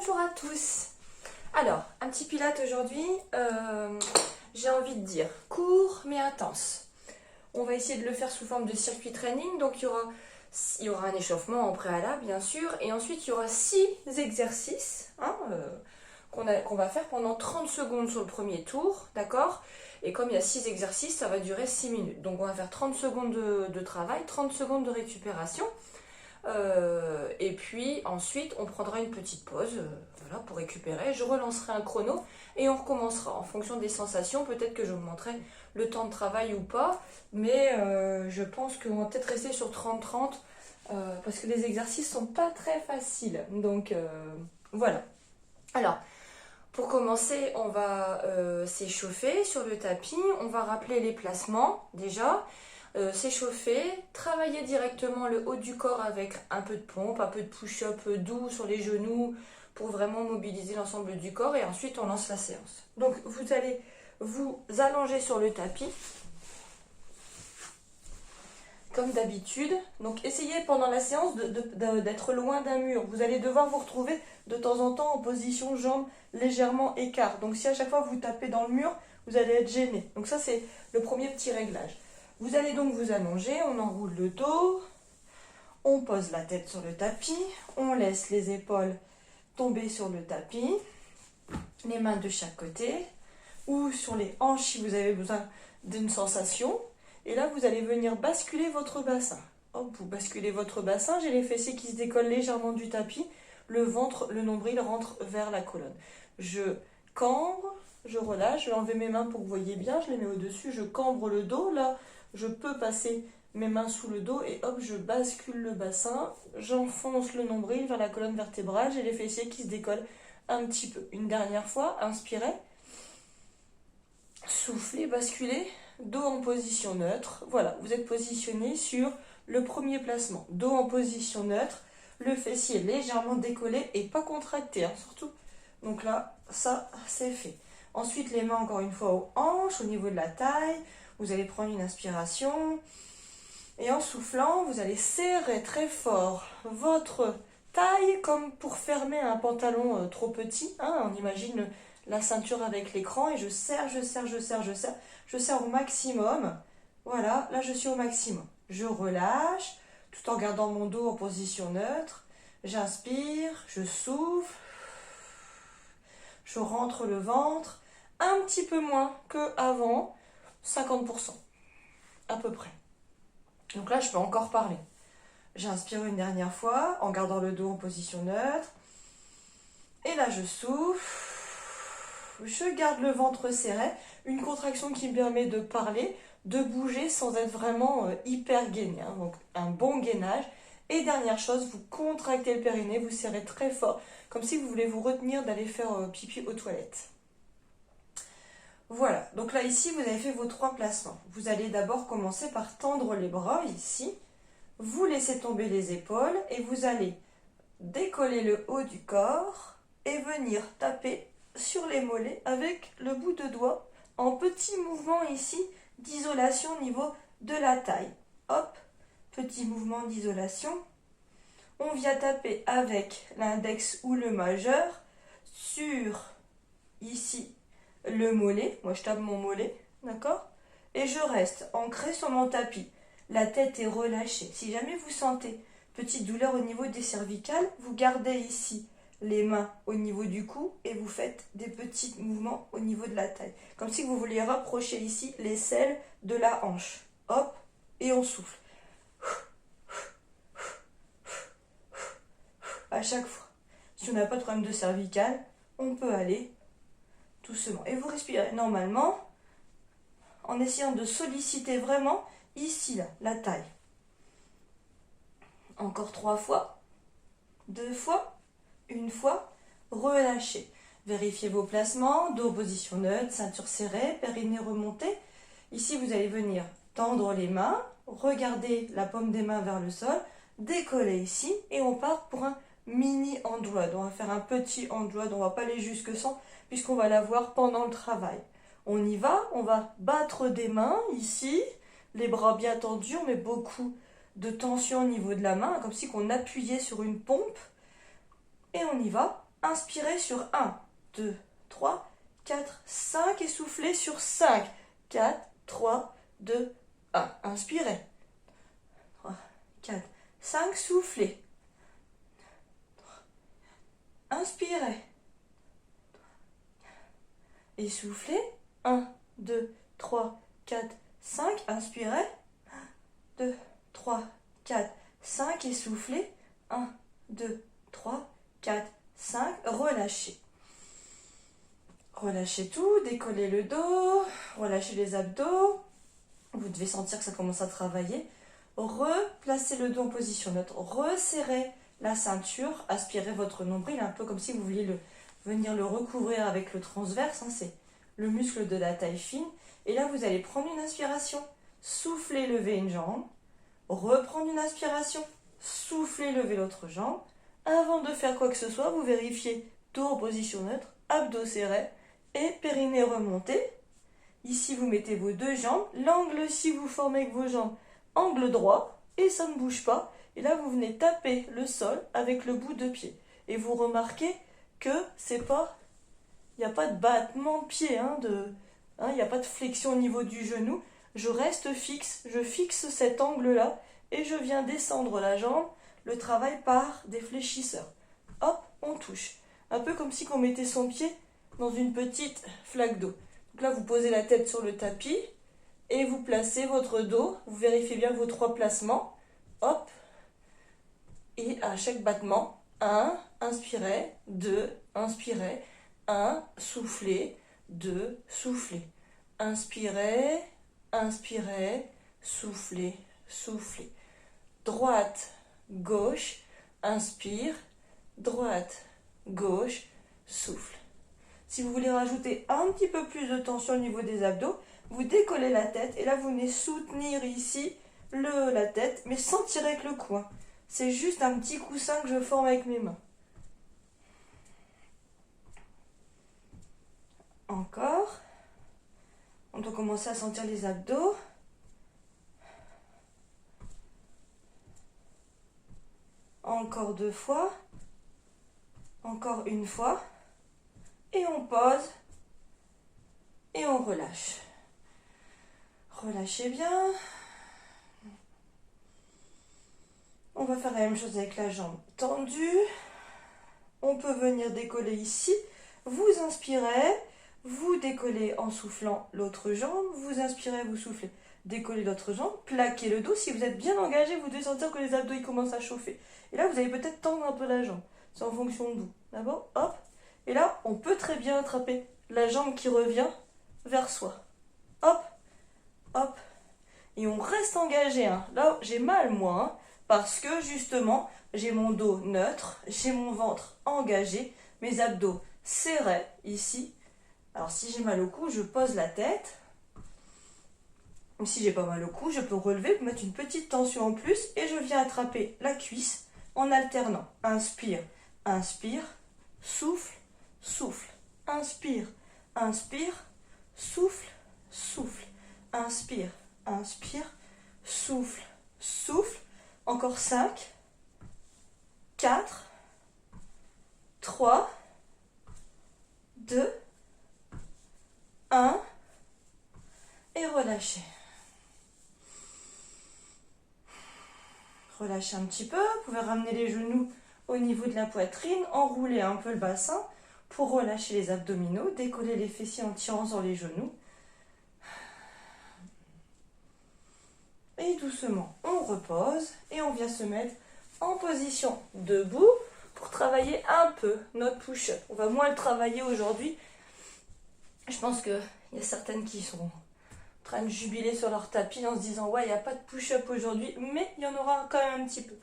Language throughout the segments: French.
Bonjour à tous. Alors, un petit pilate aujourd'hui, j'ai envie de dire court mais intense. On va essayer de le faire sous forme de circuit training, donc il y aura un échauffement en préalable bien sûr, et ensuite il y aura 6 exercices qu'on va faire pendant 30 secondes sur le premier tour, d'accord? Et comme il y a 6 exercices, ça va durer 6 minutes. Donc on va faire 30 secondes de travail, 30 secondes de récupération. Et puis ensuite on prendra une petite pause voilà, pour récupérer, je relancerai un chrono et on recommencera en fonction des sensations. Peut-être que j'augmenterai le temps de travail ou pas, mais je pense qu'on va peut-être rester sur 30-30 parce que les exercices sont pas très faciles, donc voilà. Alors pour commencer, on va s'échauffer sur le tapis, on va rappeler les placements déjà. S'échauffer, travailler directement le haut du corps avec un peu de pompe, un peu de push-up doux sur les genoux pour vraiment mobiliser l'ensemble du corps, et ensuite on lance la séance. Donc vous allez vous allonger sur le tapis comme d'habitude. Donc essayez pendant la séance d'être loin d'un mur. Vous allez devoir vous retrouver de temps en temps en position jambes légèrement écart. Donc si à chaque fois vous tapez dans le mur, vous allez être gêné. Donc ça c'est le premier petit réglage. Vous allez donc vous allonger, on enroule le dos, on pose la tête sur le tapis, on laisse les épaules tomber sur le tapis, les mains de chaque côté, ou sur les hanches si vous avez besoin d'une sensation. Et là, vous allez venir basculer votre bassin. Hop, vous basculez votre bassin, j'ai les fessiers qui se décollent légèrement du tapis, le ventre, le nombril rentre vers la colonne. Je cambre, je relâche, je vais enlever mes mains pour que vous voyez bien, je les mets au-dessus, je cambre le dos, là, je peux passer mes mains sous le dos et hop, je bascule le bassin, j'enfonce le nombril vers la colonne vertébrale, j'ai les fessiers qui se décollent un petit peu. Une dernière fois, inspirez, soufflez, basculez, dos en position neutre. Voilà, vous êtes positionné sur le premier placement. Dos en position neutre, le fessier légèrement décollé et pas contracté, hein, surtout. Donc là, ça, c'est fait. Ensuite, les mains encore une fois aux hanches, au niveau de la taille. Vous allez prendre une inspiration et en soufflant, vous allez serrer très fort votre taille comme pour fermer un pantalon trop petit. Hein, on imagine la ceinture avec l'écran et je serre, je serre, je serre, je serre. Je serre au maximum. Voilà, là je suis au maximum. Je relâche tout en gardant mon dos en position neutre. J'inspire, je souffle. Je rentre le ventre un petit peu moins qu'avant. 50% à peu près. Donc là, je peux encore parler. J'inspire une dernière fois en gardant le dos en position neutre. Et là, je souffle. Je garde le ventre serré. Une contraction qui me permet de parler, de bouger sans être vraiment hyper gainé. Hein. Donc un bon gainage. Et dernière chose, vous contractez le périnée, vous serrez très fort. Comme si vous voulez vous retenir d'aller faire pipi aux toilettes. Voilà, donc là ici vous avez fait vos 3 placements. Vous allez d'abord commencer par tendre les bras ici, vous laissez tomber les épaules et vous allez décoller le haut du corps et venir taper sur les mollets avec le bout de doigt en petit mouvement ici d'isolation au niveau de la taille. Hop, petit mouvement d'isolation. On vient taper avec l'index ou le majeur sur ici le mollet, moi je tape mon mollet, d'accord? Et je reste ancré sur mon tapis. La tête est relâchée. Si jamais vous sentez petite douleur au niveau des cervicales, vous gardez ici les mains au niveau du cou et vous faites des petits mouvements au niveau de la taille. Comme si vous vouliez rapprocher ici les selles de la hanche. Hop, et on souffle. À chaque fois. Si on n'a pas de problème de cervicale, on peut aller doucement. Et vous respirez normalement en essayant de solliciter vraiment ici, là, la taille. Encore 3 fois, 2 fois, 1 fois, relâchez. Vérifiez vos placements, dos position neutre, ceinture serrée, périnée remonté. Ici, vous allez venir tendre les mains, regarder la paume des mains vers le sol, décoller ici et on part pour un mini hand wad. On va faire un petit hand wad, on ne va pas aller jusque 100 puisqu'on va l'avoir pendant le travail. On y va, on va battre des mains ici, les bras bien tendus, on met beaucoup de tension au niveau de la main, comme si on appuyait sur une pompe. Et on y va, Inspirez sur 1, 2, 3, 4, 5 et soufflez sur 5, 4, 3, 2, 1. Inspirez. 3, 4, 5, soufflez. Inspirez. Et soufflez. 1, 2, 3, 4, 5. Inspirez. 1, 2, 3, 4, 5 et soufflez. 1, 2, 3, 4, 5. Relâchez. Relâchez tout, décollez le dos, relâchez les abdos. Vous devez sentir que ça commence à travailler. Replacez le dos en position neutre. Resserrez la ceinture. Aspirez votre nombril, un peu comme si vous vouliez venir le recouvrir avec le transverse. C'est le muscle de la taille fine. Et là, vous allez prendre une inspiration. Soufflez, levez une jambe. Reprendre une inspiration. Soufflez, levez l'autre jambe. Avant de faire quoi que ce soit, vous vérifiez dos en position neutre, abdos serrés et périnée remonté. Ici, vous mettez vos deux jambes. L'angle, si vous formez avec vos jambes, angle droit et ça ne bouge pas. Et là, vous venez taper le sol avec le bout de pied. Et vous remarquez que c'est pas, il n'y a pas de battement de pied, il n'y a pas de flexion au niveau du genou. Je reste fixe, je fixe cet angle-là et je viens descendre la jambe. Le travail par des fléchisseurs. Hop, on touche. Un peu comme si on mettait son pied dans une petite flaque d'eau. Donc là, vous posez la tête sur le tapis et vous placez votre dos. Vous vérifiez bien vos 3 placements. Hop. Et à chaque battement, 1, inspirez, 2, inspirez, 1, soufflez, 2, soufflez. Inspirez, inspirez, soufflez, soufflez. Droite, gauche, inspire, droite, gauche, souffle. Si vous voulez rajouter un petit peu plus de tension au niveau des abdos, vous décollez la tête et là vous venez soutenir ici la tête, mais sans tirer avec le cou. C'est juste un petit coussin que je forme avec mes mains. Encore. On doit commencer à sentir les abdos. Encore 2 fois. Encore une fois. Et on pose. Et on relâche. Relâchez bien. On va faire la même chose avec la jambe tendue. On peut venir décoller ici. Vous inspirez. Vous décollez en soufflant l'autre jambe. Vous inspirez, vous soufflez. Décollez l'autre jambe. Plaquez le dos. Si vous êtes bien engagé, vous devez sentir que les abdos ils commencent à chauffer. Et là, vous allez peut-être tendre un peu la jambe. C'est en fonction de vous. D'abord, hop. Et là, on peut très bien attraper la jambe qui revient vers soi. Hop, hop. Et on reste engagé. Là, j'ai mal, moi. Parce que, justement, j'ai mon dos neutre. J'ai mon ventre engagé. Mes abdos serrés, ici. Alors, si j'ai mal au cou, je pose la tête. Si j'ai pas mal au cou, je peux relever, mettre une petite tension en plus. Et je viens attraper la cuisse en alternant. Inspire, inspire, souffle, souffle. Inspire, inspire, souffle, souffle. Inspire, inspire, souffle, souffle. Encore 5, 4, 3, 2, 1. Et relâchez. Relâchez un petit peu. Vous pouvez ramener les genoux au niveau de la poitrine, enrouler un peu le bassin pour relâcher les abdominaux, décoller les fessiers en tirant sur les genoux. Et doucement, on repose et on vient se mettre en position debout pour travailler un peu notre push-up. On va moins le travailler aujourd'hui. Je pense qu'il y a certaines qui sont en train de jubiler sur leur tapis en se disant « Ouais, il n'y a pas de push-up aujourd'hui, mais il y en aura quand même un petit peu. »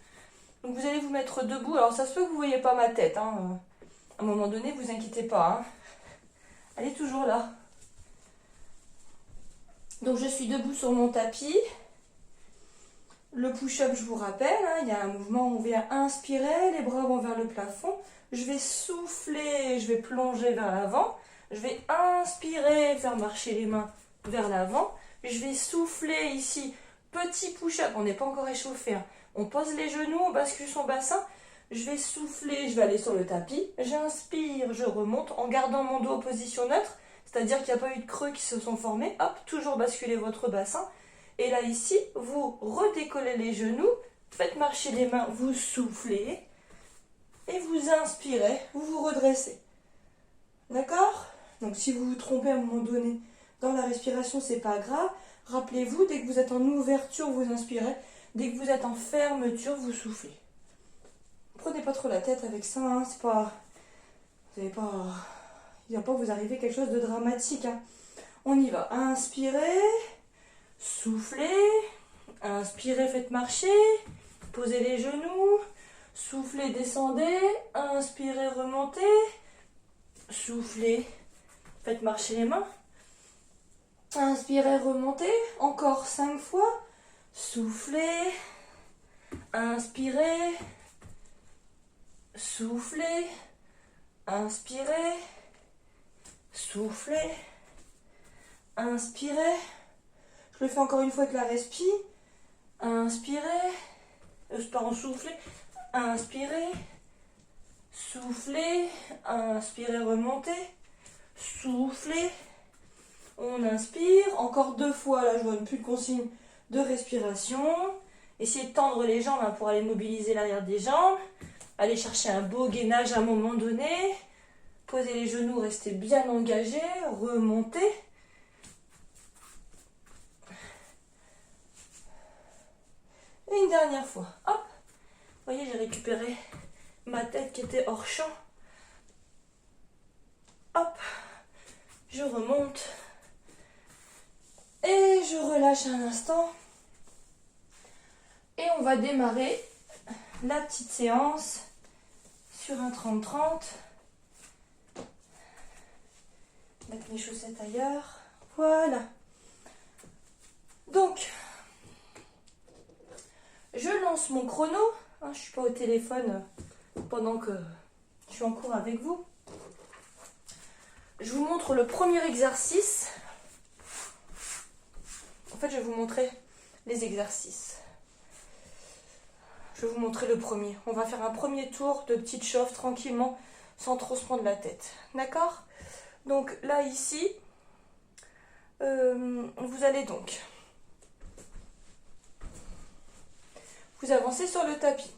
Donc vous allez vous mettre debout. Alors ça se peut que vous ne voyez pas ma tête. À un moment donné, vous inquiétez pas. Elle est toujours là. Donc je suis debout sur mon tapis. Le push-up, je vous rappelle, il y a un mouvement où on vient inspirer, les bras vont vers le plafond. Je vais souffler, je vais plonger vers l'avant. Je vais inspirer, faire marcher les mains vers l'avant. Je vais souffler ici, petit push-up, on n'est pas encore échauffé. On pose les genoux, on bascule son bassin. Je vais souffler, je vais aller sur le tapis. J'inspire, je remonte en gardant mon dos en position neutre. C'est-à-dire qu'il n'y a pas eu de creux qui se sont formés. Hop, toujours basculer votre bassin. Et là, ici, vous redécollez les genoux. Faites marcher les mains, vous soufflez. Et vous inspirez, vous vous redressez. D'accord? Donc si vous vous trompez à un moment donné dans la respiration, c'est pas grave. Rappelez-vous, dès que vous êtes en ouverture, vous inspirez. Dès que vous êtes en fermeture, vous soufflez. Prenez pas trop la tête avec ça, hein. C'est pas... Vous n'allez pas... Il ne va pas vous arriver quelque chose de dramatique, hein. On y va. Inspirez, soufflez, inspirez, faites marcher, posez les genoux, soufflez, descendez, inspirez, remontez, soufflez, faites marcher les mains, inspirez, remontez, encore 5 fois, soufflez, inspirez, soufflez, inspirez, soufflez, inspirez. Je le fais encore une fois avec la respi. Inspirez, pardon, soufflez, inspirez, soufflez, inspirez, remontez, soufflez. On inspire, encore 2 fois, là je vois plus de consigne de respiration. Essayez de tendre les jambes, hein, pour aller mobiliser l'arrière des jambes. Allez chercher un beau gainage à un moment donné. Posez les genoux, restez bien engagés, remontez. Et une dernière fois. Hop. Vous voyez, j'ai récupéré ma tête qui était hors champ. Hop. Je remonte. Et je relâche un instant. Et on va démarrer la petite séance sur un 30-30. Mettre mes chaussettes ailleurs. Voilà. Donc, je lance mon chrono. Je ne suis pas au téléphone pendant que je suis en cours avec vous. Je vous montre le premier exercice. En fait, je vais vous montrer les exercices. Je vais vous montrer le premier. On va faire un premier tour de petite chauffe tranquillement, sans trop se prendre la tête. D'accord? Donc là, ici, vous allez donc vous avancez sur le tapis.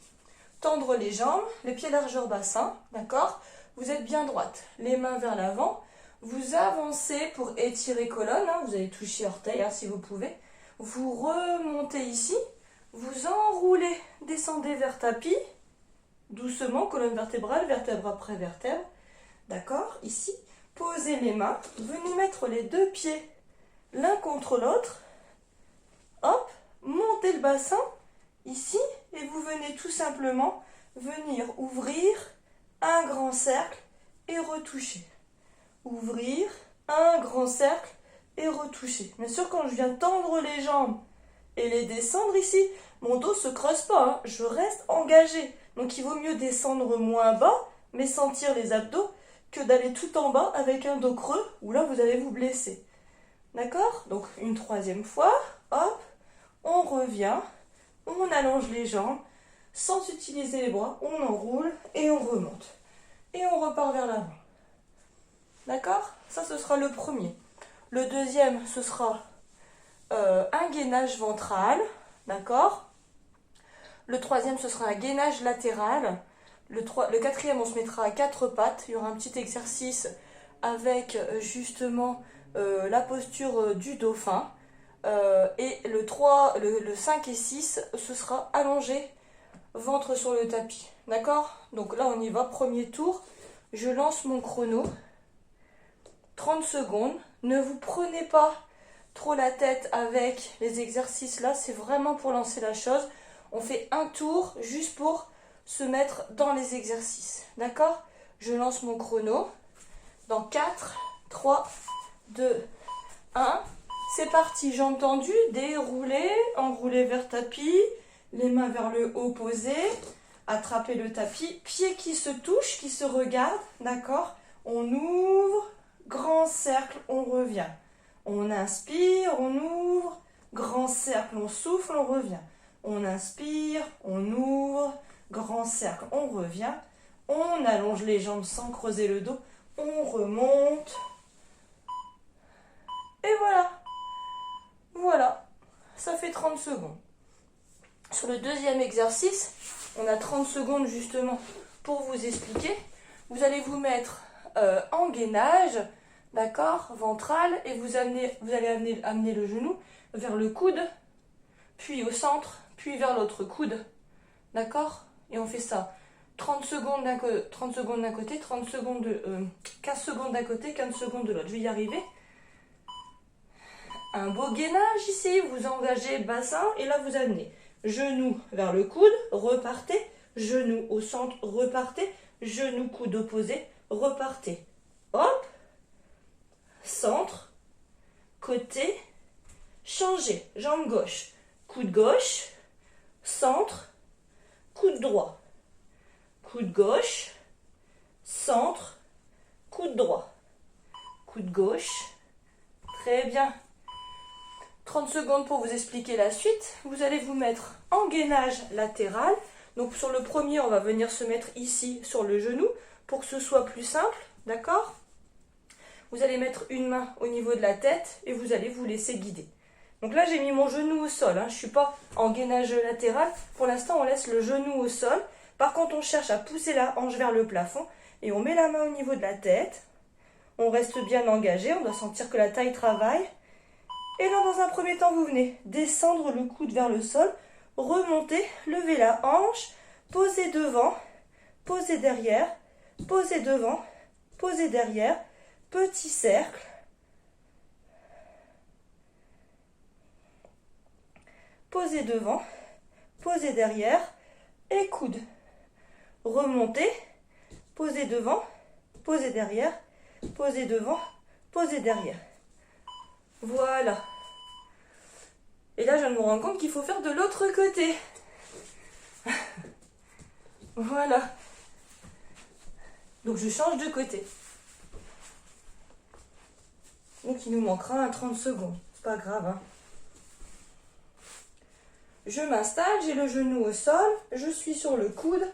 Tendre les jambes, les pieds largeur bassin, d'accord? Vous êtes bien droite, les mains vers l'avant. Vous avancez pour étirer colonne, hein, vous allez toucher orteil, hein, si vous pouvez. Vous remontez ici, vous enroulez, descendez vers tapis, doucement, colonne vertébrale, vertèbre après vertèbre. D'accord? Ici, posez les mains, venez mettre les 2 pieds l'un contre l'autre. Hop, montez le bassin. Ici, et vous venez tout simplement venir ouvrir un grand cercle et retoucher. Ouvrir un grand cercle et retoucher. Bien sûr, quand je viens tendre les jambes et les descendre ici, mon dos ne se creuse pas, hein, je reste engagé. Donc il vaut mieux descendre moins bas, mais sentir les abdos, que d'aller tout en bas avec un dos creux, où là vous allez vous blesser. D'accord? Donc une 3e fois, hop, on revient. On allonge les jambes, sans utiliser les bras, on enroule et on remonte. Et on repart vers l'avant. D'accord? Ça, ce sera le premier. Le deuxième, ce sera un gainage ventral. D'accord? Le troisième, ce sera un gainage latéral. Le 4e, on se mettra à 4 pattes. Il y aura un petit exercice avec justement la posture du dauphin. Et le 5 et 6, ce sera allongé, ventre sur le tapis. D'accord? Donc là, on y va, premier tour. Je lance mon chrono. 30 secondes. Ne vous prenez pas trop la tête avec les exercices là. C'est vraiment pour lancer la chose. On fait un tour juste pour se mettre dans les exercices. D'accord? Je lance mon chrono. Dans 4, 3, 2, 1... C'est parti, jambes tendues, déroulez, enroulez vers tapis, les mains vers le haut posées, attrapez le tapis, pieds qui se touchent, qui se regardent, d'accord? On ouvre, grand cercle, on revient. On inspire, on ouvre, grand cercle, on souffle, on revient. On inspire, on ouvre, grand cercle, on revient, on allonge les jambes sans creuser le dos, on remonte. Et voilà. Voilà, ça fait 30 secondes. Sur le deuxième exercice, on a 30 secondes justement pour vous expliquer. Vous allez vous mettre en gainage, d'accord, ventral, et vous allez amener le genou vers le coude, puis au centre, puis vers l'autre coude, d'accord. Et on fait ça 30 secondes d'un côté, 15 secondes d'un côté, 15 secondes de l'autre. Je vais y arriver. Un beau gainage ici, vous engagez bassin et là vous amenez genou vers le coude, repartez, genou au centre, repartez, genou coude opposé, repartez. Hop, centre, côté, changez, jambe gauche, coude gauche, centre, coude droit, coude gauche, centre, coude droit, coude gauche, très bien. 30 secondes pour vous expliquer la suite. Vous allez vous mettre en gainage latéral. Donc sur le premier, on va venir se mettre ici sur le genou pour que ce soit plus simple, d'accord? Vous allez mettre une main au niveau de la tête et vous allez vous laisser guider. Donc là, j'ai mis mon genou au sol, hein. Je ne suis pas en gainage latéral. Pour l'instant, on laisse le genou au sol. Par contre, on cherche à pousser la hanche vers le plafond et on met la main au niveau de la tête. On reste bien engagé, on doit sentir que la taille travaille. Et là, dans un premier temps, vous venez descendre le coude vers le sol, remonter, lever la hanche, poser devant, poser derrière, poser devant, poser derrière, petit cercle. Poser devant, poser derrière et coude. Remonter, poser devant, poser derrière, poser devant, poser derrière. Voilà. Et là, je viens de me rendre compte qu'il faut faire de l'autre côté. Voilà. Donc, je change de côté. Donc, il nous manquera un 30 secondes. C'est pas grave, hein. Je m'installe, j'ai le genou au sol, je suis sur le coude,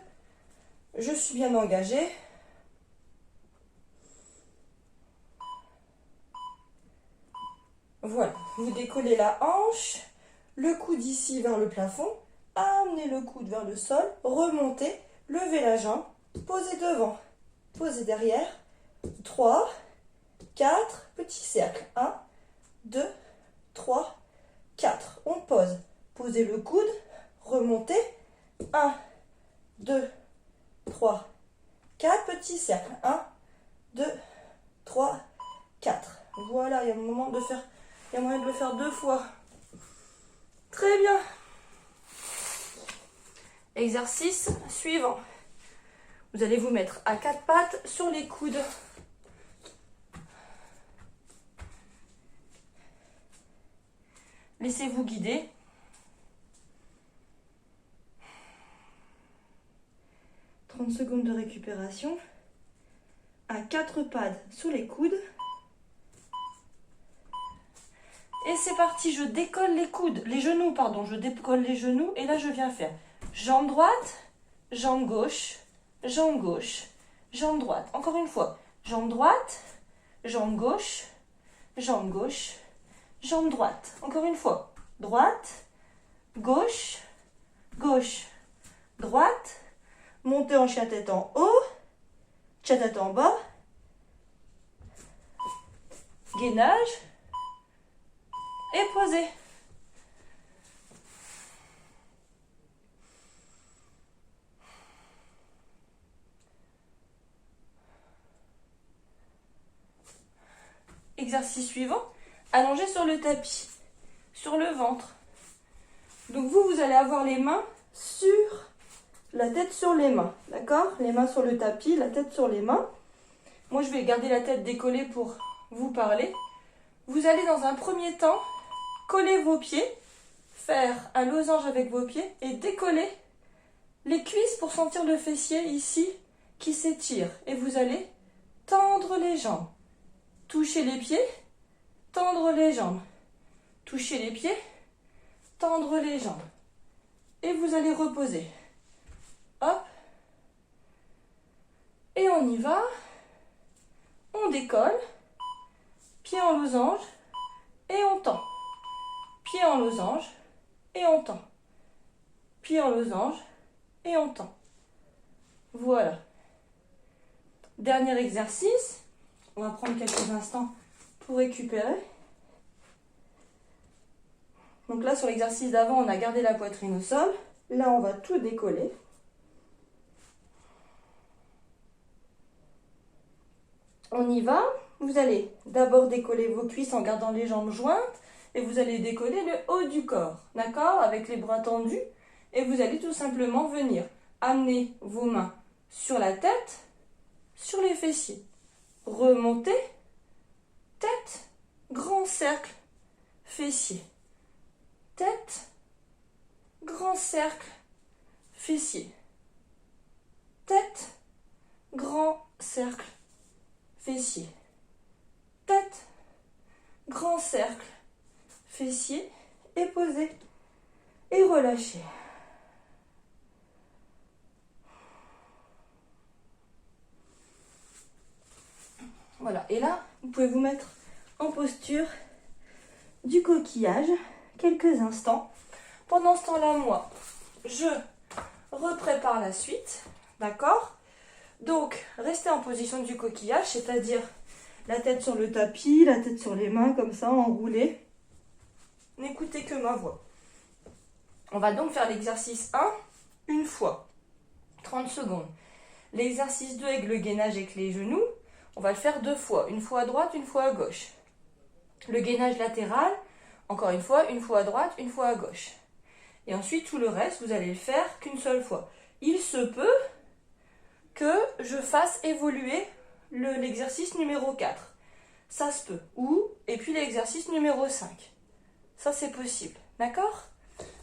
je suis bien engagée. Voilà, vous décollez la hanche, le coude ici vers le plafond, amenez le coude vers le sol, remontez, levez la jambe, posez devant, posez derrière, 3, 4, petit cercle, 1, 2, 3, 4, on pose, posez le coude, remontez, 1, 2, 3, 4, petit cercle, 1, 2, 3, 4, voilà, il y a un moment de faire... Il y a moyen de le faire 2 fois. Très bien. Exercice suivant. Vous allez vous mettre à 4 pattes sur les coudes. Laissez-vous guider. « 30 secondes de récupération. À 4 pattes sous les coudes. Et c'est parti, je décolle les coudes, les genoux, pardon, je décolle les genoux et là je viens faire jambe droite, jambe gauche, jambe gauche, jambe droite. Encore une fois, jambe droite, jambe gauche, jambe gauche, jambe droite. Encore une fois, droite, gauche, gauche, droite, montez en chien tête en haut, chien tête en bas, gainage. Et posez. Exercice suivant, allongez sur le tapis, sur le ventre. Donc vous allez avoir les mains sur la tête sur les mains, d'accord? Les mains sur le tapis, la tête sur les mains. Moi, je vais garder la tête décollée pour vous parler. Vous allez dans un premier temps coller vos pieds, faire un losange avec vos pieds et décoller les cuisses pour sentir le fessier ici qui s'étire. Et vous allez tendre les jambes, toucher les pieds, tendre les jambes, toucher les pieds, tendre les jambes. Et vous allez reposer. hop. Et on y va. On décolle. Pied en losange. Et on tend. Pied en losange. Et on tend. Pied en losange. Et on tend. Voilà. Dernier exercice. On va prendre quelques instants pour récupérer. Donc là, sur l'exercice d'avant, on a gardé la poitrine au sol. Là, on va tout décoller. On y va. Vous allez d'abord décoller vos cuisses en gardant les jambes jointes. Et vous allez décoller le haut du corps. D'accord? Avec les bras tendus. Et vous allez tout simplement venir amener vos mains sur la tête, sur les fessiers. Remontez. Tête. Grand cercle. Fessiers. Tête. Grand cercle. Fessiers. Tête. Grand cercle. Fessiers. Tête. Grand cercle. Fessiers. Et posez. Et relâchez. Voilà. Et là, vous pouvez vous mettre en posture du coquillage quelques instants. Pendant ce temps-là, moi, je reprépare la suite. D'accord? Donc, restez en position du coquillage, c'est-à-dire la tête sur le tapis, la tête sur les mains, comme ça, enroulée. N'écoutez que ma voix. On va donc faire l'exercice 1 une fois, 30 secondes. L'exercice 2 avec le gainage avec les genoux, on va le faire 2 fois, une fois à droite, une fois à gauche. Le gainage latéral, encore une fois à droite, une fois à gauche. Et ensuite, tout le reste, vous allez le faire qu'une seule fois. Il se peut que je fasse évoluer l'exercice numéro 4. Ça se peut. Et puis l'exercice numéro 5. Ça, c'est possible. D'accord?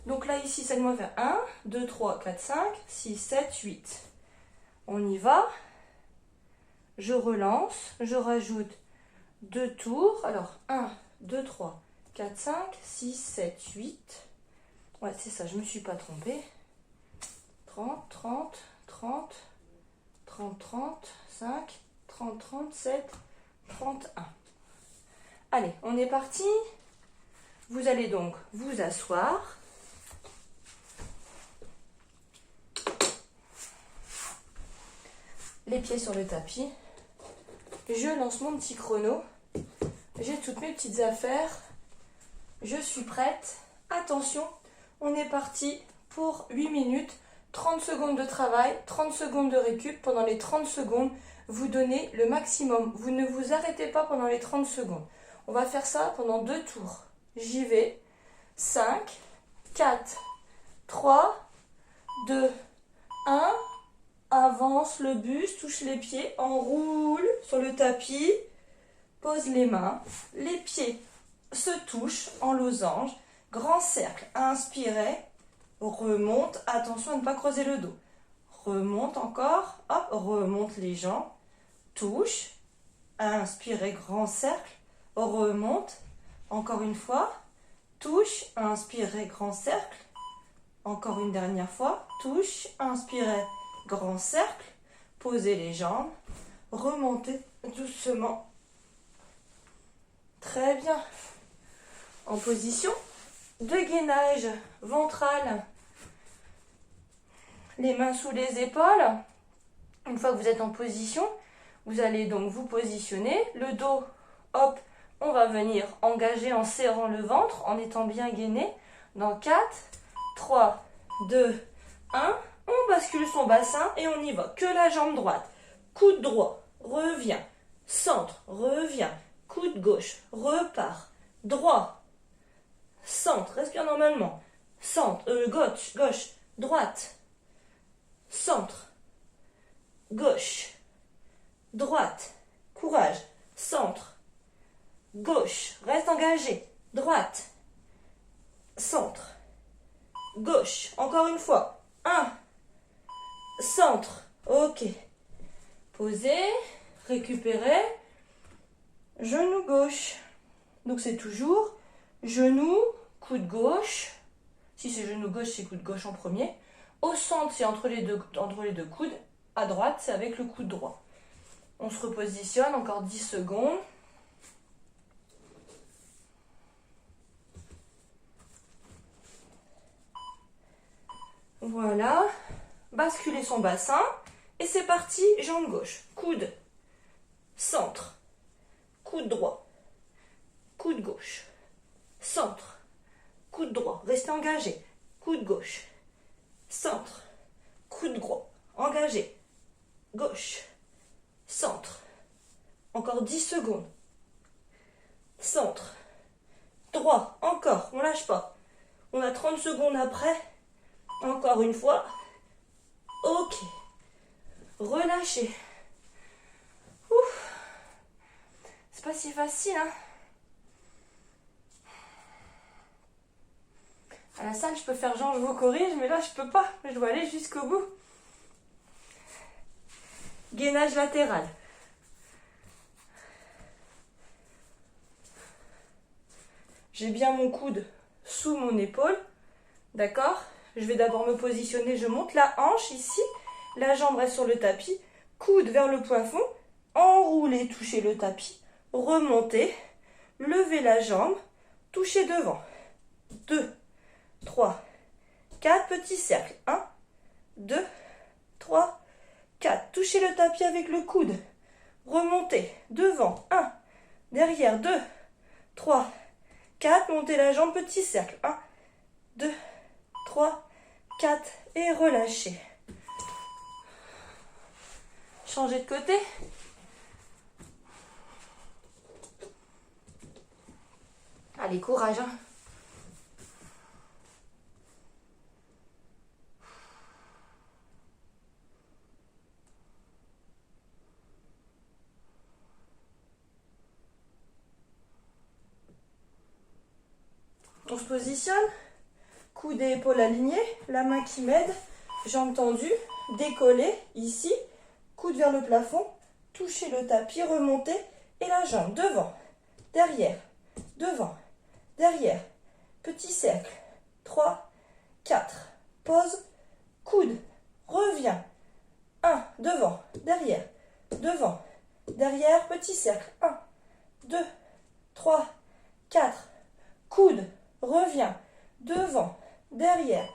Donc là, ici, ça doit faire 1, 2, 3, 4, 5, 6, 7, 8. On y va. Je relance. Je rajoute 2 tours. Alors, 1, 2, 3, 4, 5, 6, 7, 8. Ouais, c'est ça, je ne me suis pas trompée. 30, 30, 30, 30, 30, 5, 30, 37, 31. Allez, on est parti. Vous allez donc vous asseoir. Les pieds sur le tapis. Je lance mon petit chrono. J'ai toutes mes petites affaires. Je suis prête. Attention, on est parti pour 8 minutes. 30 secondes de travail, 30 secondes de récup. Pendant les 30 secondes, vous donnez le maximum. Vous ne vous arrêtez pas pendant les 30 secondes. On va faire ça pendant 2 tours. J'y vais. 5, 4, 3, 2, 1. Avance le buste, touche les pieds, enroule sur le tapis. Pose les mains. Les pieds se touchent en losange. Grand cercle. Inspirez. Remonte. Attention à ne pas creuser le dos. Remonte encore. Hop, remonte les jambes. Touche. Inspirez, grand cercle. Remonte. Encore une fois. Touche. Inspirez, grand cercle. Encore une dernière fois. Touche. Inspirez, grand cercle. Posez les jambes. Remontez doucement. Très bien. En position de gainage ventral. Les mains sous les épaules. Une fois que vous êtes en position, vous allez donc vous positionner. Le dos, hop, on va venir engager en serrant le ventre, en étant bien gainé. Dans 4, 3, 2, 1. On bascule son bassin et on y va. Que la jambe droite. Coude droit, revient. Centre, revient. Coude gauche, repart. Droit. Centre, respire normalement. Centre, gauche, droite. Centre, gauche, droite. Courage. Centre, gauche, reste engagé. Droite, centre, gauche. Encore une fois. 1. Centre. Ok. Posez. Récupérez. Genou gauche. Donc c'est toujours genou, coude gauche. Si c'est genou gauche, c'est coude gauche en premier. Au centre, c'est entre les deux coudes. À droite, c'est avec le coude droit. On se repositionne, encore 10 secondes. Voilà. Basculer son bassin. Et c'est parti, jambe gauche. Coude, centre, coude droit, coude gauche, centre, coude droit. Restez engagé. Coude gauche, centre, coude droit. Engagé. Gauche, centre. Encore 10 secondes. Centre, droit. Encore, on lâche pas. On a 30 secondes après. Encore une fois. Ok. Relâchez. Ouf. C'est pas si facile, hein. À la salle, je peux faire genre, je vous corrige, mais là, je peux pas. Je dois aller jusqu'au bout. Gainage latéral. J'ai bien mon coude sous mon épaule. D'accord? Je vais d'abord me positionner. Je monte la hanche ici. La jambe reste sur le tapis. Coude vers le plafond. Enrouler, toucher le tapis. Remonter. Lever la jambe. Toucher devant. 2, 3, 4. Petits cercles. 1, 2, 3, 4. Touchez le tapis avec le coude. Remontez. Devant. 1. Derrière. 2, 3, 4. Montez la jambe. Petit cercle. 1, 2, 3, 4. Et relâchez. Changez de côté. Allez, courage, hein. On se positionne, coude et épaules alignés, la main qui m'aide, jambes tendues, décoller ici, coude vers le plafond, toucher le tapis, remonter et la jambe devant, derrière, devant, derrière, petit cercle, 3, 4, pause, coude, reviens, 1, devant, derrière, petit cercle, 1, 2, 3, 4, coude, reviens, devant, derrière,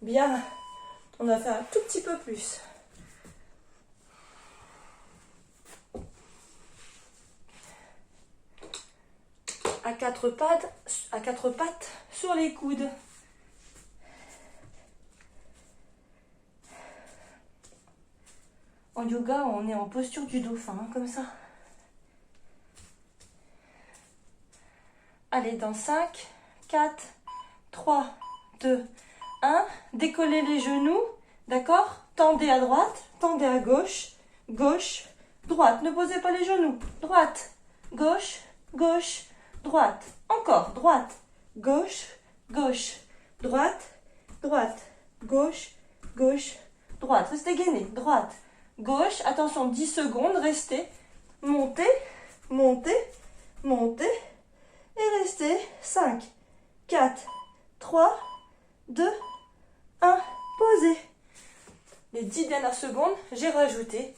bien, on a fait un tout petit peu plus. À quatre pattes sur les coudes. En yoga, on est en posture du dauphin, hein, comme ça. Allez, dans 5, 4, 3, 2, 1. Décollez les genoux, d'accord? Tendez à droite, tendez à gauche, gauche, droite. Ne posez pas les genoux. Droite, gauche, gauche, droite. Encore, droite, gauche, gauche, droite, droite, gauche, gauche, droite. Restez gainé. Droite, gauche. Attention, 10 secondes, restez. Montez, montez, montez. Et restez. 5, 4, 3, 2, 1. Posez. Les 10 dernières secondes, j'ai rajouté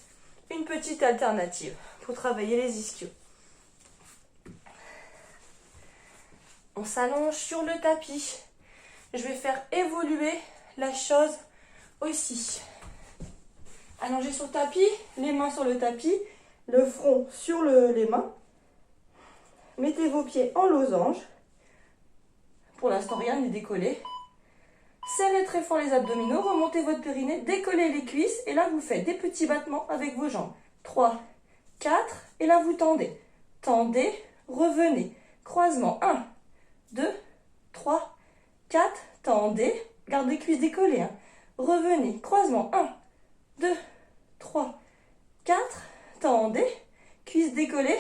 une petite alternative pour travailler les ischios. On s'allonge sur le tapis. Je vais faire évoluer la chose aussi. Allongez sur le tapis, les mains sur le tapis, le front sur les mains. Mettez vos pieds en losange. Pour l'instant, rien n'est décollé. Serrez très fort les abdominaux, remontez votre périnée, décollez les cuisses. Et là, vous faites des petits battements avec vos jambes. 3, 4. Et là, vous tendez. Tendez, revenez. Croisement. 1, 2, 3, 4. Tendez. Gardez les cuisses décollées. Revenez. Croisement. 1, 2, 3, 4. Tendez. Cuisses décollées.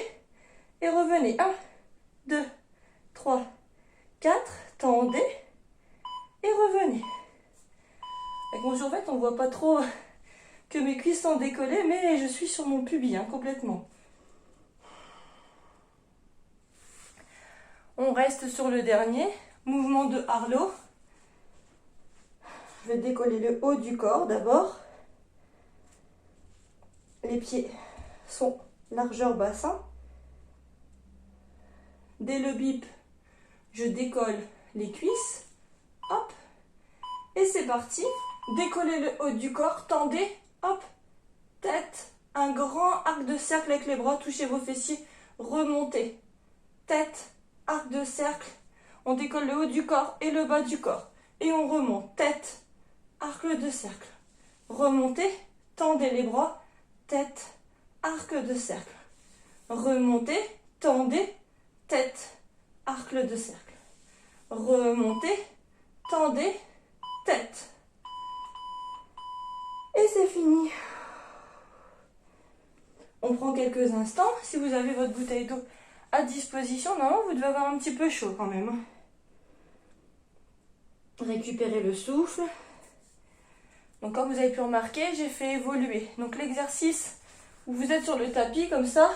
Et revenez. 1, 2, 3, 4. Tendez. Et revenez. Avec mon survêt, on ne voit pas trop que mes cuisses sont décollées, mais je suis sur mon pubis, complètement. On reste sur le dernier. Mouvement de Harlow. Je vais décoller le haut du corps d'abord. Les pieds sont largeur bassin. Dès le bip, je décolle les cuisses. Hop. Et c'est parti. Décollez le haut du corps, tendez. Hop. Tête. Un grand arc de cercle avec les bras. Touchez vos fessiers. Remontez. Tête. Arc de cercle. On décolle le haut du corps et le bas du corps. Et on remonte. Tête. Arc de cercle. Remontez. Tendez les bras. Tête. Arc de cercle. Remontez. Tendez. Tête. Arc de cercle. Remontez. Tendez. Tête. Et c'est fini. On prend quelques instants. Si vous avez votre bouteille d'eau à disposition, normalement vous devez avoir un petit peu chaud quand même. Récupérez le souffle. Donc comme vous avez pu remarquer, j'ai fait évoluer. Donc l'exercice où vous êtes sur le tapis comme ça,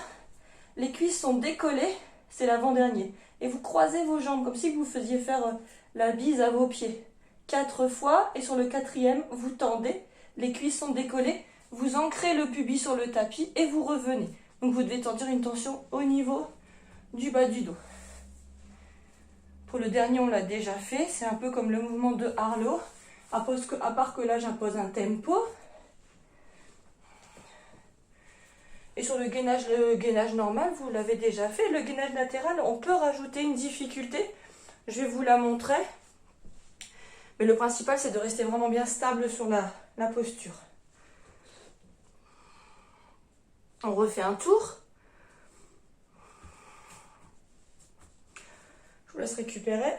les cuisses sont décollées, c'est l'avant-dernier. Et vous croisez vos jambes comme si vous faisiez faire la bise à vos pieds. 4 fois et sur le 4e, vous tendez, les cuisses sont décollées, vous ancrez le pubis sur le tapis et vous revenez. Donc vous devez sentir une tension au niveau du bas du dos. Pour le dernier, on l'a déjà fait, c'est un peu comme le mouvement de Harlow, à part que là j'impose un tempo. Et sur le gainage normal, vous l'avez déjà fait. Le gainage latéral, on peut rajouter une difficulté. Je vais vous la montrer. Mais le principal, c'est de rester vraiment bien stable sur la posture. On refait un tour. Je vous laisse récupérer.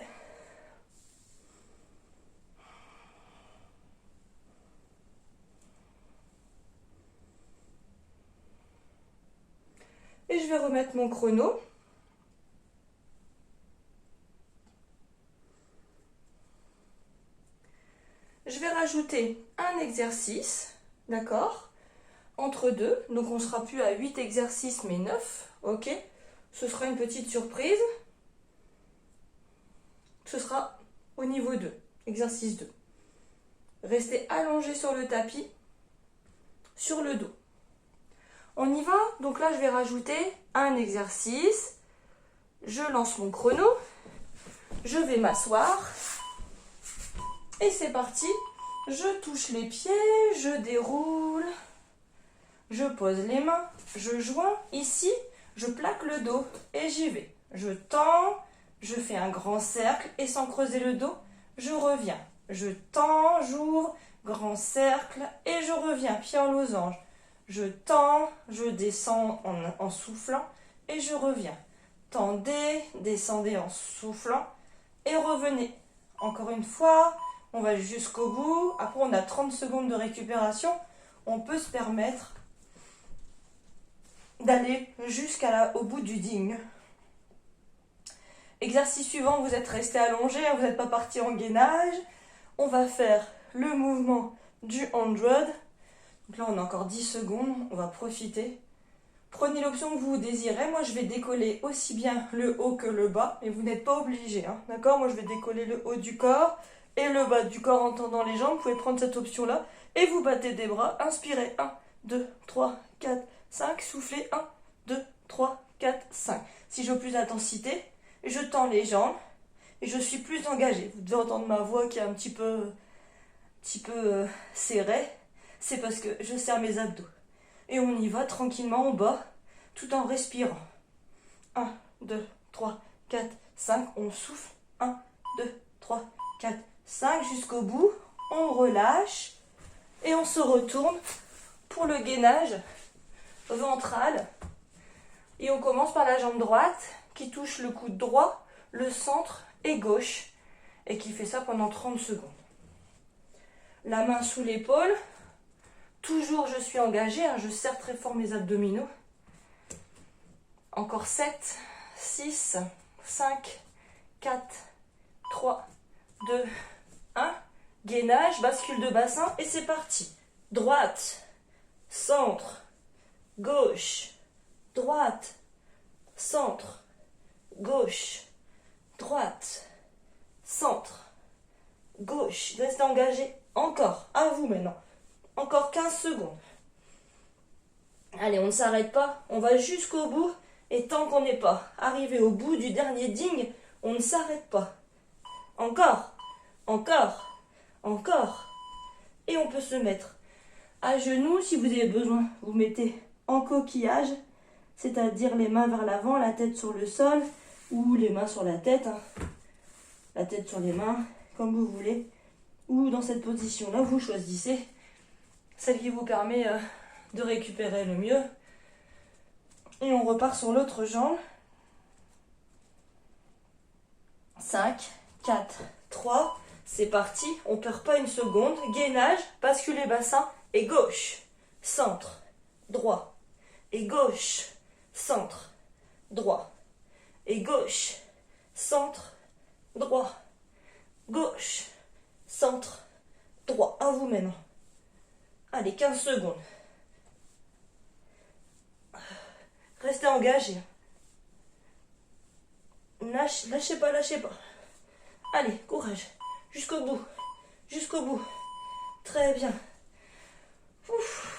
Et je vais remettre mon chrono. Je vais rajouter un exercice, d'accord, entre deux. Donc on ne sera plus à 8 exercices mais 9, ok. Ce sera une petite surprise. Ce sera au niveau 2, exercice 2. Restez allongé sur le tapis, sur le dos. On y va, donc là je vais rajouter un exercice. Je lance mon chrono, je vais m'asseoir. Et c'est parti, je touche les pieds, je déroule, je pose les mains, je joins ici, je plaque le dos et j'y vais. Je tends, je fais un grand cercle et sans creuser le dos, je reviens. Je tends, j'ouvre, grand cercle et je reviens, pied en losange. Je tends, je descends en soufflant et je reviens. Tendez, descendez en soufflant et revenez. Encore une fois. On va jusqu'au bout. Après, on a 30 secondes de récupération. On peut se permettre d'aller jusqu'au bout du digne. Exercice suivant, vous êtes resté allongé, vous n'êtes pas parti en gainage. On va faire le mouvement du 100. Donc là, on a encore 10 secondes. On va profiter. Prenez l'option que vous désirez. Moi, je vais décoller aussi bien le haut que le bas. Mais vous n'êtes pas obligé. Hein, d'accord ? Moi, je vais décoller le haut du corps. Et le bas du corps en tendant les jambes, vous pouvez prendre cette option-là. Et vous battez des bras. Inspirez. 1, 2, 3, 4, 5. Soufflez. 1, 2, 3, 4, 5. Si je veux plus d'intensité, je tends les jambes. Et je suis plus engagée. Vous devez entendre ma voix qui est un petit peu serrée. C'est parce que je serre mes abdos. Et on y va tranquillement en bas, tout en respirant. 1, 2, 3, 4, 5. On souffle. 1, 2, 3, 4, 5 jusqu'au bout, on relâche et on se retourne pour le gainage ventral. Et on commence par la jambe droite qui touche le coude droit, le centre et gauche et qui fait ça pendant 30 secondes. La main sous l'épaule, toujours je suis engagée, je serre très fort mes abdominaux. Encore 7, 6, 5, 4, 3, 2, 1, gainage, bascule de bassin et c'est parti. Droite, centre, gauche, droite, centre, gauche, droite, centre, gauche. Restez engagé. Encore, à vous maintenant. Encore 15 secondes. Allez, on ne s'arrête pas, on va jusqu'au bout. Et tant qu'on n'est pas arrivé au bout du dernier ding, on ne s'arrête pas. Encore, encore, encore. Et on peut se mettre à genoux si vous avez besoin. Vous mettez en coquillage, c'est-à-dire les mains vers l'avant, la tête sur le sol, ou les mains sur la tête. La tête sur les mains, comme vous voulez. Ou dans cette position-là, vous choisissez celle qui vous permet de récupérer le mieux. Et on repart sur l'autre jambe. 5, 4, 3, c'est parti. On ne perd pas une seconde. Gainage, basculez bassin et gauche, centre, droit. Et gauche, centre, droit. Et gauche, centre, droit. Gauche, centre, droit. À vous maintenant. Allez, 15 secondes. Restez engagé. Lâchez pas, lâchez pas. Allez, courage. Jusqu'au bout. Jusqu'au bout. Très bien. Ouf.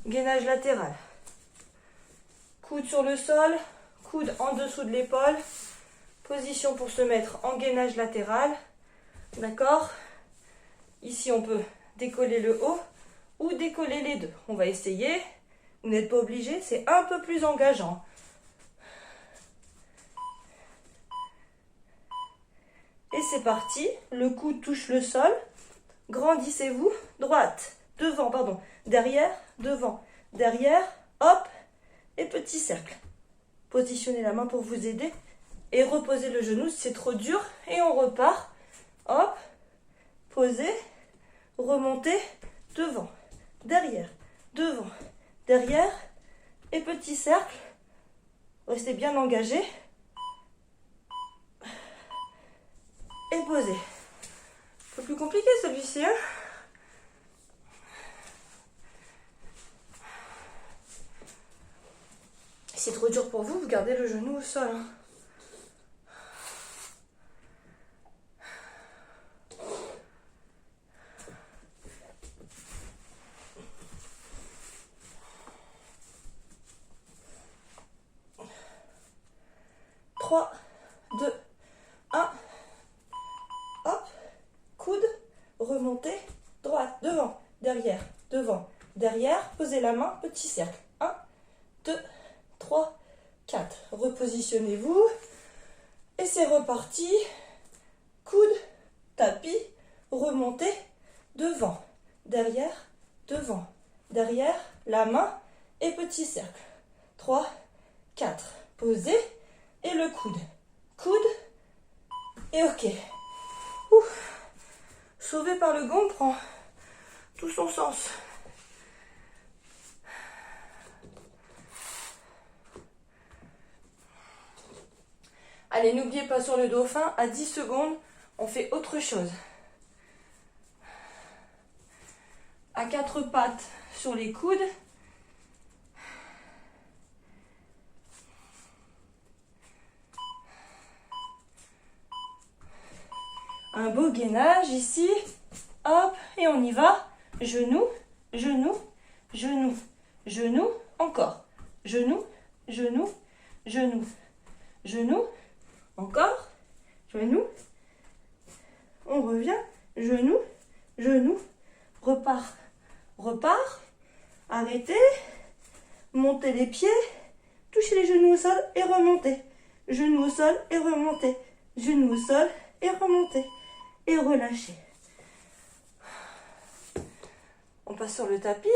Gainage latéral. Coude sur le sol. Coude en dessous de l'épaule. Position pour se mettre en gainage latéral. D'accord? Ici, on peut décoller le haut ou décoller les deux. On va essayer. Vous n'êtes pas obligé, c'est un peu plus engageant. Et c'est parti. Le coude touche le sol. Grandissez-vous. Droite, devant, pardon. Derrière, devant. Derrière, hop. Et petit cercle. Positionnez la main pour vous aider. Et reposez le genou si c'est trop dur. Et on repart. Hop. Posez. Remontez. Devant. Derrière. Devant. Derrière. Et petit cercle. Restez bien engagé. Et posez. Un peu plus compliqué celui-ci, hein? Si c'est trop dur pour vous, vous gardez le genou au sol. Hein. Trois, 2, 1. Hop. Coude. Remontez. Droite. Devant. Derrière. Devant. Derrière. Posez la main. Petit cercle. 1, 2, 3, 4. Repositionnez-vous. Et c'est reparti. Coude. Tapis. Remontez. Devant. Derrière. Devant. Derrière. La main. Et petit cercle. 3, 4. Posez. Et le coude. Coude. Et ok. Ouf. Sauvé par le gong prend tout son sens. Allez, n'oubliez pas sur le dauphin, à 10 secondes, on fait autre chose. À 4 pattes sur les coudes. Un beau gainage ici. Hop, et on y va. Genou, genou, genou, genou. Encore. Genou, genou, genou, genou. Encore. Genou. On revient. Genou, genou. Repart. Repart. Arrêtez. Montez les pieds. Touchez les genoux au sol et remontez. Genoux au sol et remontez. Genoux au sol et remontez. Et relâchez. On passe sur le tapis.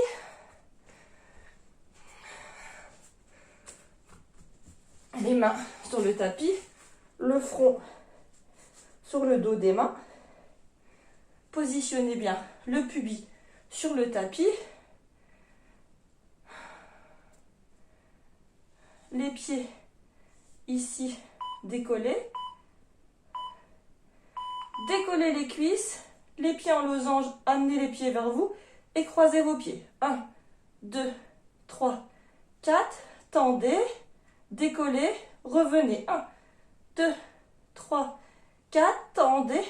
Les mains sur le tapis. Le front sur le dos des mains. Positionnez bien le pubis sur le tapis. Les pieds ici décollés. Décollez les cuisses, les pieds en losange, amenez les pieds vers vous et croisez vos pieds. 1, 2, 3, 4, tendez, décollez, revenez. 1, 2, 3, 4, tendez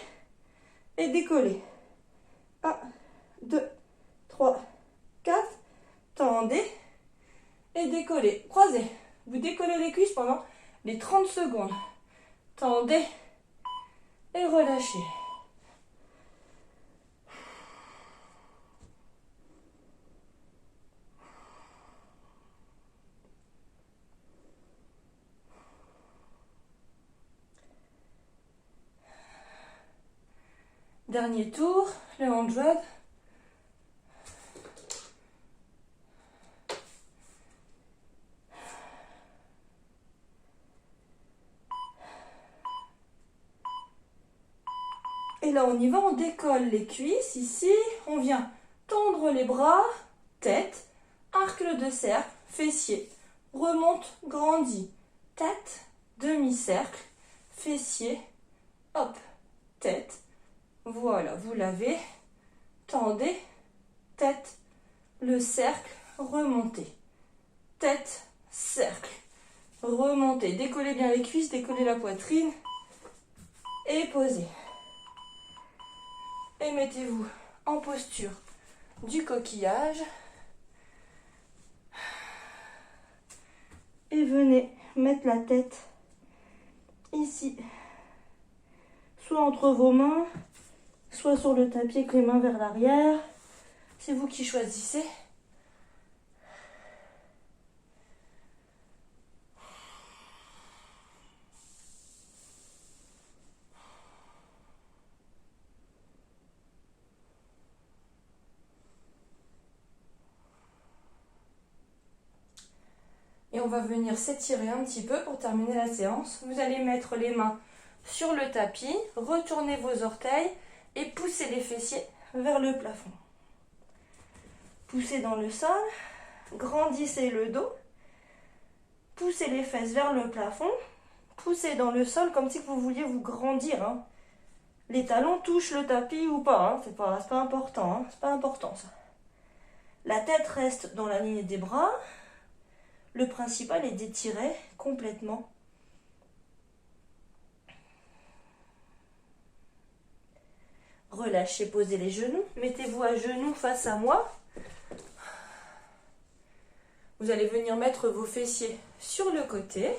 et décollez. 1, 2, 3, 4, tendez et décollez. Croisez. Vous décollez les cuisses pendant les 30 secondes. Tendez et relâchez. Dernier tour, le hand jab. Et là, on y va, on décolle les cuisses ici. On vient tendre les bras, tête, arc de cercle, fessier. Remonte, grandit. Tête, demi-cercle, fessier, hop, tête. Voilà, vous l'avez. Tendez, tête, le cercle, remontez. Tête, cercle, remontez. Décollez bien les cuisses, décollez la poitrine. Et posez. Et mettez-vous en posture du coquillage. Et venez mettre la tête ici. Soit entre vos mains, soit sur le tapis avec les mains vers l'arrière. C'est vous qui choisissez. Et on va venir s'étirer un petit peu pour terminer la séance. Vous allez mettre les mains sur le tapis, retournez vos orteils et poussez les fessiers vers le plafond. Poussez dans le sol, grandissez le dos, poussez les fesses vers le plafond, poussez dans le sol comme si vous vouliez vous grandir. Hein. Les talons touchent le tapis ou pas, hein. C'est pas important, hein. C'est pas important ça. La tête reste dans la ligne des bras. Le principal est d'étirer complètement. Relâchez, posez les genoux. Mettez-vous à genoux face à moi. Vous allez venir mettre vos fessiers sur le côté.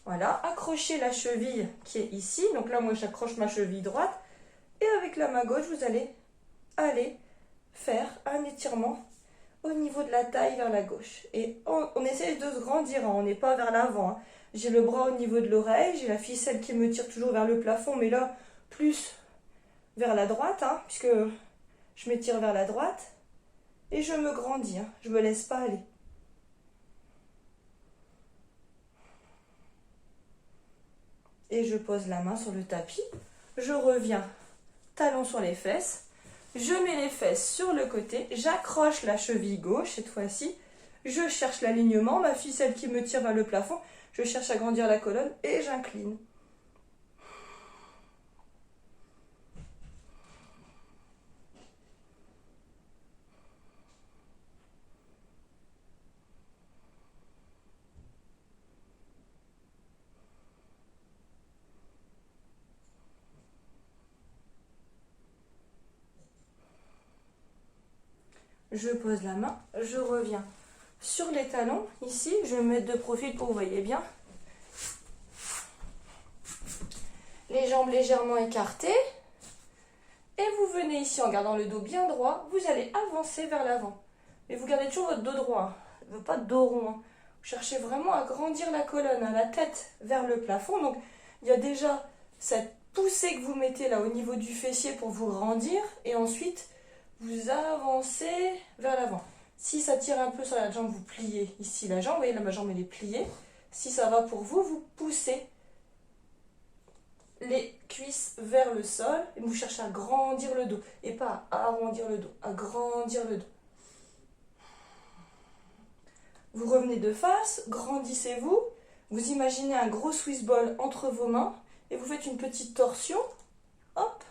Voilà, accrochez la cheville qui est ici. Donc là, moi, j'accroche ma cheville droite. Et avec la main gauche, vous allez aller faire un étirement au niveau de la taille vers la gauche. Et on essaie de se grandir, hein. On n'est pas vers l'avant. Hein. J'ai le bras au niveau de l'oreille, j'ai la ficelle qui me tire toujours vers le plafond, mais là, plus vers la droite, hein, puisque je m'étire vers la droite. Et je me grandis, hein. Je ne me laisse pas aller. Et je pose la main sur le tapis. Je reviens, talon sur les fesses. Je mets les fesses sur le côté, j'accroche la cheville gauche cette fois-ci, je cherche l'alignement, ma ficelle qui me tire vers le plafond, je cherche à grandir la colonne et j'incline. Je pose la main, je reviens sur les talons. Ici, je vais me mettre de profil pour que vous voyez bien. Les jambes légèrement écartées. Et vous venez ici en gardant le dos bien droit. Vous allez avancer vers l'avant. Mais vous gardez toujours votre dos droit. Pas de dos rond. Vous cherchez vraiment à grandir la colonne, hein, la tête vers le plafond. Donc, il y a déjà cette poussée que vous mettez là au niveau du fessier pour vous grandir. Et ensuite, vous avancez vers l'avant. Si ça tire un peu sur la jambe, vous pliez ici la jambe. Vous voyez, là, ma jambe, elle est pliée. Si ça va pour vous, vous poussez les cuisses vers le sol. Et vous cherchez à grandir le dos. Et pas à arrondir le dos, à grandir le dos. Vous revenez de face, grandissez-vous. Vous imaginez un gros Swiss ball entre vos mains. Et vous faites une petite torsion. Hop.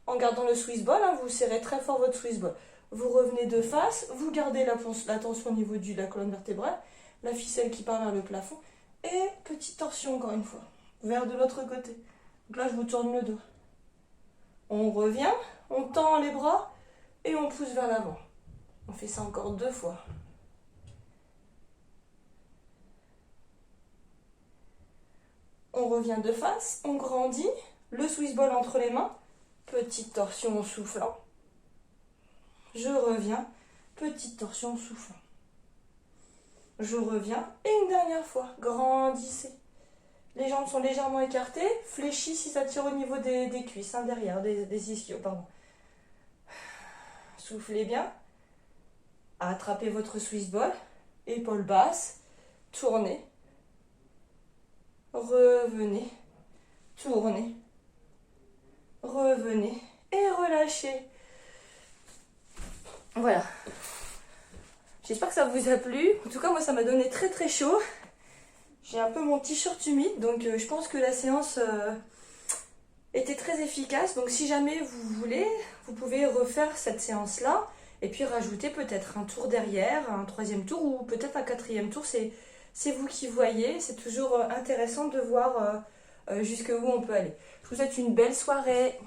En gardant le Swiss ball, hein, vous serrez très fort votre Swiss ball. Vous revenez de face, vous gardez la tension au niveau de la colonne vertébrale, la ficelle qui part vers le plafond, et petite torsion encore une fois, vers de l'autre côté. Donc là, je vous tourne le dos. On revient, on tend les bras et on pousse vers l'avant. On fait ça encore 2 fois. On revient de face, on grandit, le Swiss ball entre les mains, petite torsion en soufflant. Je reviens, petite torsion en soufflant. Je reviens et une dernière fois, grandissez. Les jambes sont légèrement écartées, fléchis si ça tire au niveau des cuisses, hein, derrière, des ischios, pardon. Soufflez bien. Attrapez votre Swiss ball, épaules basses, tournez. Revenez, tournez, revenez et relâchez. Voilà. J'espère que ça vous a plu. En tout cas, moi, ça m'a donné très très chaud. J'ai un peu mon t-shirt humide, donc je pense que la séance était très efficace. Donc si jamais vous voulez, vous pouvez refaire cette séance-là et puis rajouter peut-être un tour derrière, un 3e tour ou peut-être un 4e tour. C'est vous qui voyez. C'est toujours intéressant de voir jusqu'où on peut aller. Je vous souhaite une belle soirée.